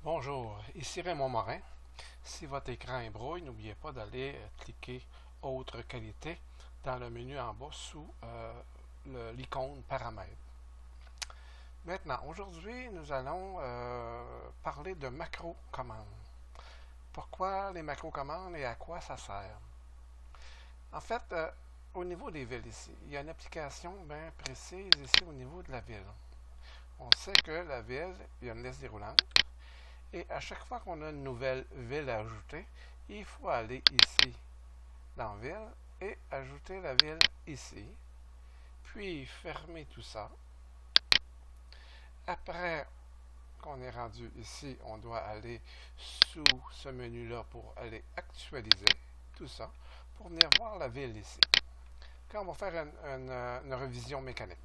Bonjour, ici Raymond Morin. Si votre écran est brouille, n'oubliez pas d'aller cliquer Autre qualité dans le menu en bas sous l'icône Paramètres. Maintenant, aujourd'hui, nous allons parler de macro-commandes. Pourquoi les macro-commandes et à quoi ça sert? En fait, au niveau des villes ici, il y a une application bien précise ici au niveau de la ville. On sait que la ville, il y a une liste déroulante. Et à chaque fois qu'on a une nouvelle ville à ajouter, il faut aller ici dans Ville et ajouter la ville ici. Puis fermer tout ça. Après qu'on est rendu ici, on doit aller sous ce menu-là pour aller actualiser tout ça pour venir voir la ville ici. Quand on va faire une révision mécanique.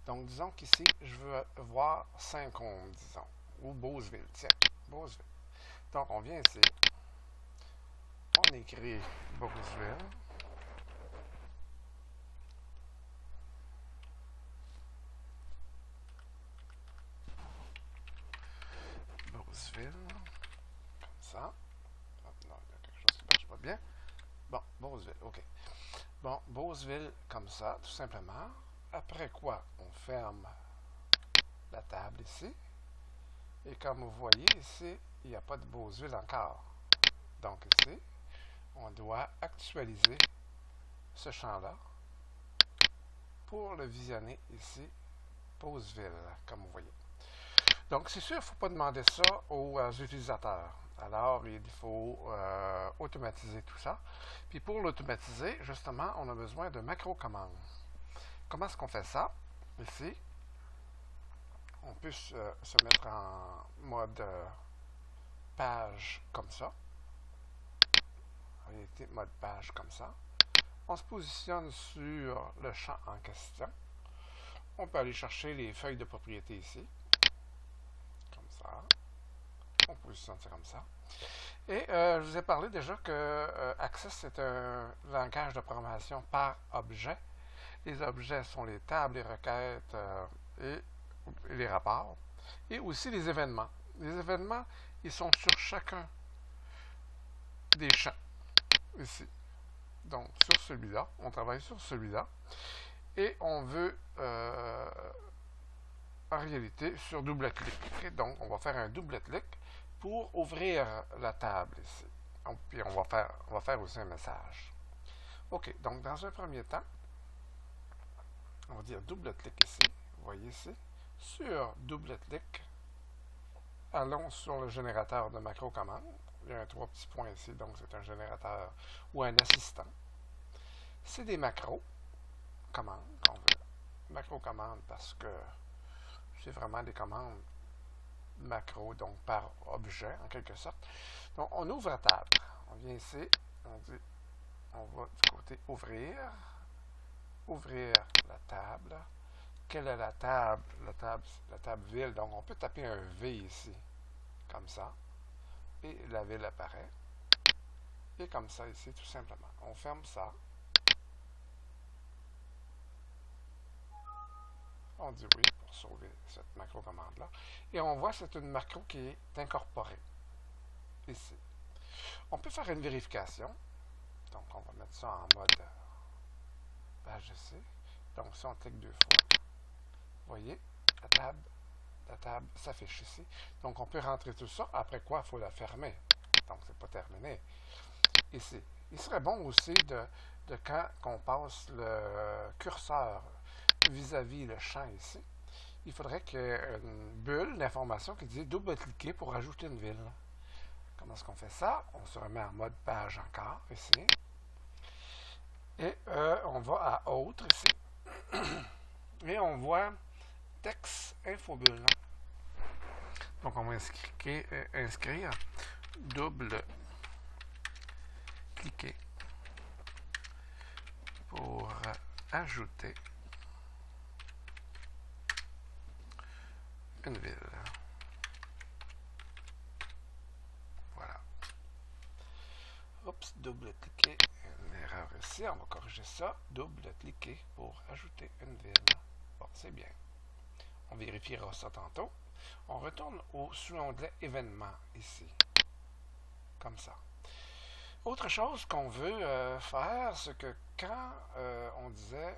Donc, disons qu'ici, je veux voir Saint-Côme, disons, ou Beauceville. Tiens, Beauceville. Donc, on vient ici. On écrit Beauceville. Beauceville. Comme ça. Oh, non, il y a quelque chose qui ne marche pas bien. Bon, Beauceville, OK. Bon, Beauceville, comme ça, tout simplement. Après quoi, on ferme la table ici. Et comme vous voyez ici, il n'y a pas de Beauceville encore. Donc ici, on doit actualiser ce champ-là pour le visionner ici, Beauceville, comme vous voyez. Donc, c'est sûr, il ne faut pas demander ça aux utilisateurs. Alors, il faut automatiser tout ça. Puis pour l'automatiser, justement, on a besoin de macro-commandes. Comment est-ce qu'on fait ça? Ici, on peut se mettre en mode page comme ça. En réalité, mode page comme ça. On se positionne sur le champ en question. On peut aller chercher les feuilles de propriété ici. Comme ça. On positionne ça comme ça. Et je vous ai parlé déjà que Access est un langage de programmation par objet. Les objets sont les tables, les requêtes et les rapports. Et aussi les événements. Les événements, ils sont sur chacun des champs. Ici. Donc, sur celui-là, on travaille sur celui-là. Et on veut, en réalité, sur double-clic. Okay? Donc, on va faire un double-clic pour ouvrir la table ici. Puis, on va faire aussi un message. OK. Donc, dans un premier temps, on va dire double-clic ici. Vous voyez ici. Sur double-clic, allons sur le générateur de macro-commandes. Il y a un 3 petits points ici, donc c'est un générateur ou un assistant. C'est des macro-commandes qu'on veut. Macro-commandes parce que c'est vraiment des commandes macro, donc par objet en quelque sorte. Donc on ouvre la table. On vient ici, on dit, on va du côté ouvrir, ouvrir la table. Quelle est la table? La table ville. Donc on peut taper un V ici, comme ça. Et la ville apparaît. Et comme ça ici, tout simplement. On ferme ça. On dit oui pour sauver cette macro-commande-là. Et on voit que c'est une macro qui est incorporée. Ici. On peut faire une vérification. Donc, on va mettre ça en mode page ici. Donc, si on clique 2 fois, vous voyez, la table s'affiche ici. Donc, on peut rentrer tout ça. Après quoi, il faut la fermer. Donc, c'est pas terminé. Ici. Il serait bon aussi de quand on passe le curseur vis-à-vis le champ ici, il faudrait qu'il y ait une bulle d'information qui dit double-cliquer pour ajouter une ville. Comment est-ce qu'on fait ça? On se remet en mode page encore ici. Et on va à autre ici. Et on voit texte infobulle. Donc on va inscrire double cliquer pour ajouter une ville. Voilà. Oups, double-cliquer. Une erreur ici. On va corriger ça. Double-cliquer pour ajouter une ville. Bon, c'est bien. On vérifiera ça tantôt. On retourne sous l'onglet événements ici, comme ça. Autre chose qu'on veut faire, c'est que quand on disait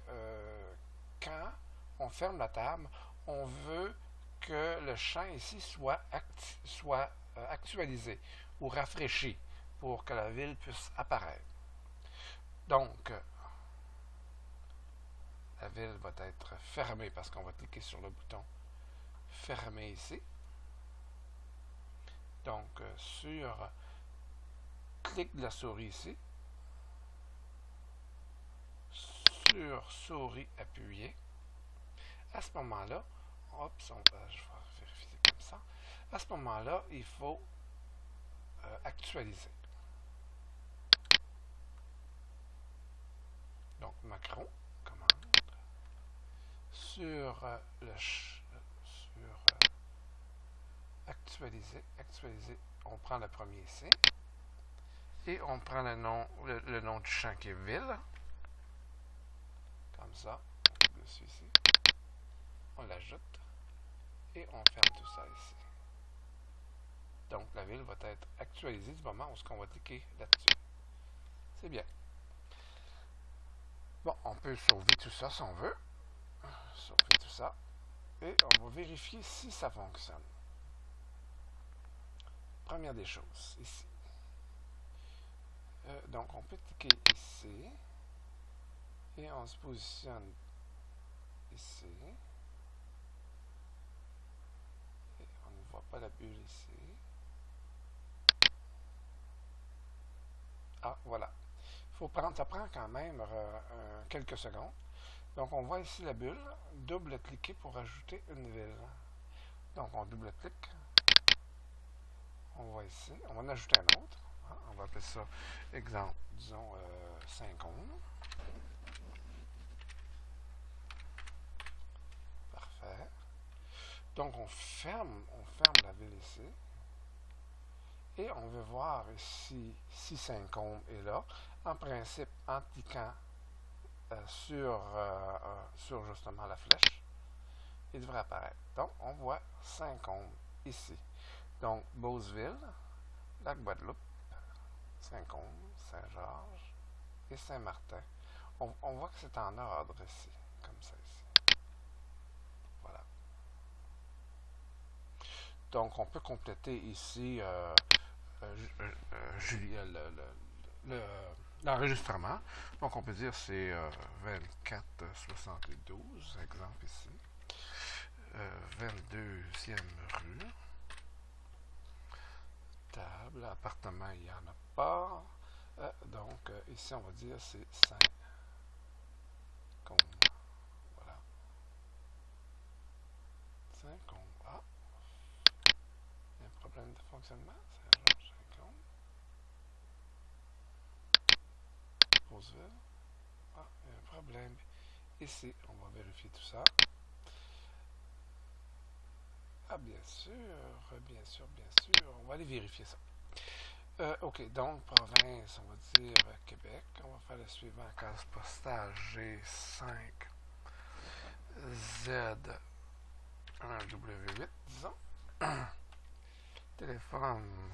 quand on ferme la table, on veut que le champ ici soit actualisé ou rafraîchi pour que la ville puisse apparaître. Donc, la ville va être fermée parce qu'on va cliquer sur le bouton fermer ici. Donc, sur clic de la souris ici, sur souris appuyée, à ce moment-là, je vais vérifier comme ça, à ce moment-là, il faut actualiser. Donc, macron, commande, sur actualiser, on prend le premier ici, et on prend le nom du champ qui est ville, comme ça, on clique dessus ici, on l'ajoute, et on ferme tout ça ici. Donc, la ville va être actualisée du moment où on va cliquer là-dessus. C'est bien. Bon, on peut sauver tout ça si on veut. Sauver tout ça. Et on va vérifier si ça fonctionne. Première des choses, ici. Donc, on peut cliquer ici. Et on se positionne ici. Et on ne voit pas la bulle ici. Ah, voilà. Ça prend quand même quelques secondes. Donc, on voit ici la bulle. Double-cliquer pour ajouter une ville. Donc, on double-clique. On voit ici. On va en ajouter un autre. On va appeler ça, exemple, disons, 50. Parfait. Donc, on ferme la ville ici. Et on veut voir ici si Saint-Côme est là. En principe, en cliquant sur justement la flèche, il devrait apparaître. Donc, on voit Saint-Côme ici. Donc, Beauceville, Lac-Guadeloupe, Saint-Côme, Saint-Georges et Saint-Martin. On voit que c'est en ordre ici, comme ça ici. Voilà. Donc, on peut compléter ici l'enregistrement. Donc, on peut dire c'est 2472, exemple ici. 22e rue. Table, appartement, il n'y en a pas. Donc, ici, on va dire c'est 5. Voilà. 5. Ah. Il y a un problème de fonctionnement. Saint-Georges, Saint-Côme. Beauceville. Ah, il y a un problème. Ici, on va vérifier tout ça. Ah, bien sûr, on va aller vérifier ça. OK, donc, province, on va dire Québec. On va faire le suivant, case postale G5 Z1W8, disons. Téléphone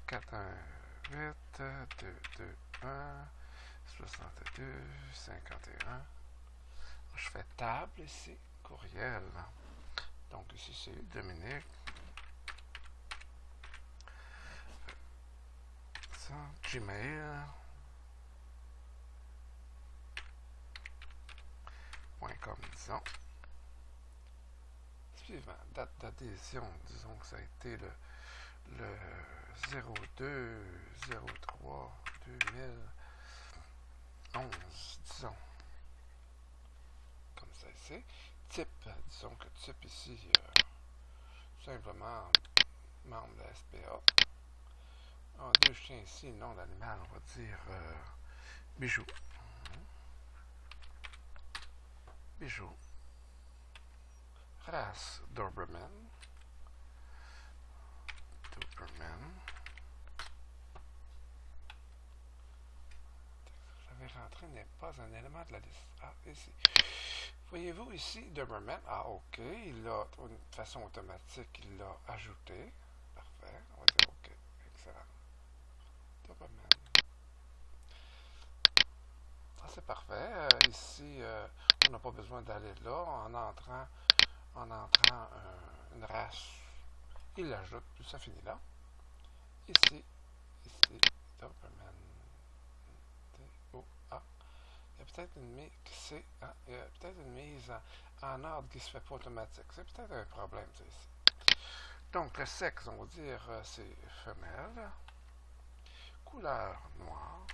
418-221-62-51. Je fais table ici, courriel. Donc ici c'est Dominique. Ça, gmail.com, disons. Suivant, date d'adhésion, disons que ça a été le 02-03-2011, disons. Comme ça ici. Type, disons que type ici, simplement membre de la SPA. Deux chiens ici, nom d'animal, on va dire Bijou. Bijou. Race Doberman. J'avais rentré n'est pas un élément de la liste. Ah, ici. Voyez-vous ici, Doberman, ah ok, il l'a, d'une façon automatique, il l'a ajouté. Parfait, on va dire ok, excellent. Doberman. Ça c'est parfait. Ici, on n'a pas besoin d'aller là. En entrant une race, il l'ajoute, puis ça finit là. Ici, Doberman. D-O-A. Il y a peut-être une mise il y a peut-être une mise en ordre qui ne se fait pas automatique. C'est peut-être un problème, ça, ici. Donc, le sexe, on va dire, c'est femelle. Couleur noire.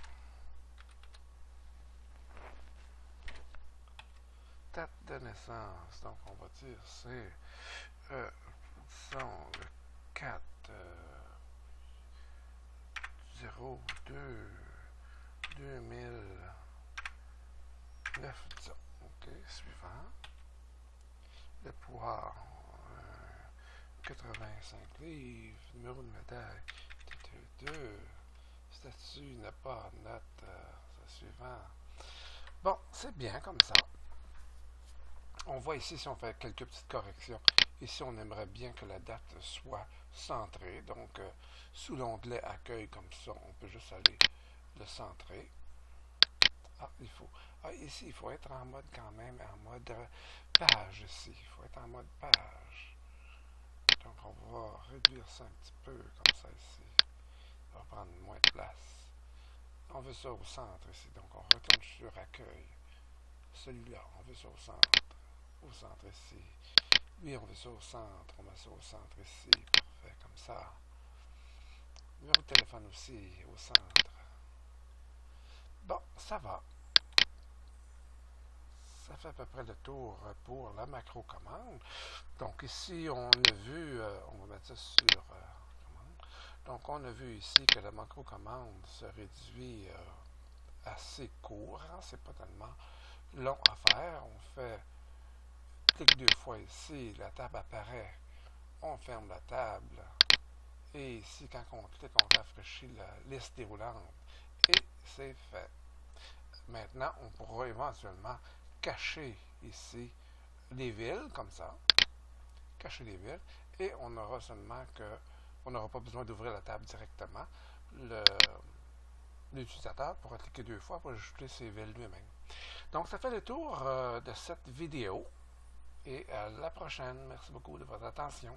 Date de naissance, donc on va dire c'est disons le 4 02 2009, disons. Ok, suivant. Le poids, 85 livres, numéro de médaille, 2. Statut n'a pas note, suivant. Bon, c'est bien comme ça. On voit ici si on fait quelques petites corrections. Ici, on aimerait bien que la date soit centrée. Donc, sous l'onglet Accueil, comme ça, on peut juste aller le centrer. Ah, ici, il faut être en mode quand même, en mode page ici. Il faut être en mode page. Donc, on va réduire ça un petit peu, comme ça ici. Ça va prendre moins de place. On veut ça au centre ici. Donc, on retourne sur Accueil. Celui-là, on veut ça au centre. Au centre ici. Lui, on veut ça au centre. On met ça au centre ici. Parfait, comme ça. Numéro de téléphone aussi, au centre. Bon, ça va. Ça fait à peu près le tour pour la macro-commande. Donc ici, on a vu, on va mettre ça sur commande. Donc on a vu ici que la macro-commande se réduit assez court. Hein? C'est pas tellement long à faire. On fait clic 2 fois ici, la table apparaît. On ferme la table. Et ici, quand on clique, on rafraîchit la liste déroulante. Et c'est fait. Maintenant, on pourra éventuellement cacher ici les villes, comme ça. Cacher les villes. Et on aura seulement que... On n'aura pas besoin d'ouvrir la table directement. L'utilisateur pourra cliquer 2 fois pour ajouter ces villes lui-même. Donc, ça fait le tour de cette vidéo. Et à la prochaine. Merci beaucoup de votre attention.